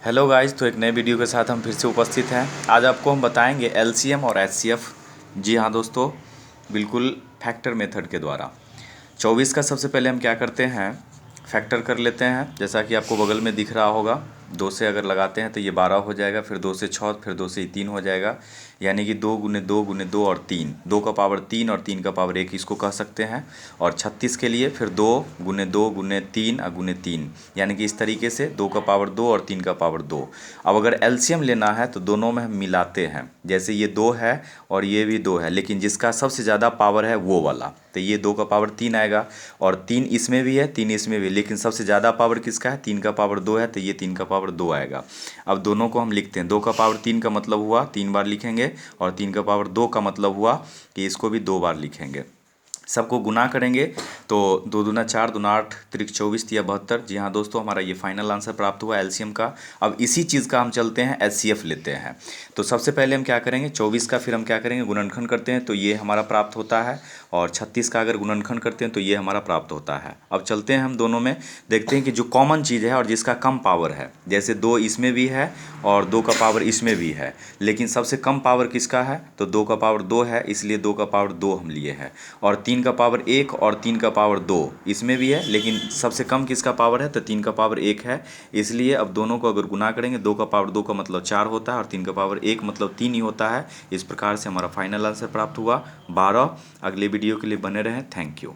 Hello guys, तो एक नए वीडियो के साथ हम फिर से उपस्थित हैं। आज आपको हम बताएंगे एलसीएम और एचसीएफ। जी हाँ दोस्तों, बिल्कुल फैक्टर मेथड के द्वारा 24 का सबसे पहले हम क्या करते हैं, फैक्टर कर लेते हैं। जैसा कि आपको बगल में दिख रहा होगा, 2 से अगर लगाते हैं तो ये 12 हो जाएगा, फिर 2 से 6, फिर 2 से 3 हो जाएगा। यानी कि 2 गुने 2 गुने 2 और 3, 2 का पावर 3 और 3 का पावर 1 इसको कह सकते हैं। और 36 के लिए फिर 2 गुने 2 गुने 3 और गुने 3, यानी कि इस तरीके से 2 का पावर 2 और 3 का पावर 2। अब अगर एलसीएम लेना है तो दोनों में हम मिलाते हैं। जैसे ये 2 है और ये भी 2 है, लेकिन जिसका सबसे ज़्यादा पावर है वो वाला, तो ये 2 का पावर 3 आएगा। और 3 इसमें भी है, 3 इसमें भी, लेकिन सबसे ज़्यादा पावर किसका है, 3 का पावर 2 है, तो ये 3 का पावर 2 आएगा। अब दोनों को हम लिखते हैं। 2 का पावर 3 का मतलब हुआ 3 बार लिखेंगे, और 3 का पावर 2 का मतलब हुआ कि इसको भी 2 बार लिखेंगे। सबको गुना करेंगे तो 2 दूना 4, दूना 8, त्रिक 24, तिया 72। जी हाँ दोस्तों, हमारा ये फाइनल आंसर प्राप्त हुआ एलसीएम का। अब इसी चीज़ का हम चलते हैं एचसीएफ लेते हैं। तो सबसे पहले हम क्या करेंगे, 24 का फिर हम क्या करेंगे, गुणनखंड करते हैं तो ये हमारा प्राप्त होता है। और 36 का अगर गुणनखंड करते हैं तो ये हमारा प्राप्त होता है। अब चलते हैं हम दोनों में, देखते हैं कि जो कॉमन चीज़ है और जिसका कम पावर है, जैसे 2 इसमें भी है और 2 का पावर इसमें भी है, लेकिन सबसे कम पावर किसका है, तो 2 का पावर 2 है, इसलिए 2 का पावर 2 हम लिए हैं। और 3 का पावर 1 और 3 का पावर 2 इसमें भी है, लेकिन सबसे कम किसका पावर है, तो 3 का पावर 1 है। इसलिए अब दोनों को अगर गुना करेंगे, 2 का पावर 2 का मतलब 4 होता है और 3 का पावर 1 मतलब 3 ही होता है। इस प्रकार से हमारा फाइनल आंसर प्राप्त हुआ 12। अगले वीडियो के लिए बने रहें। Thank you.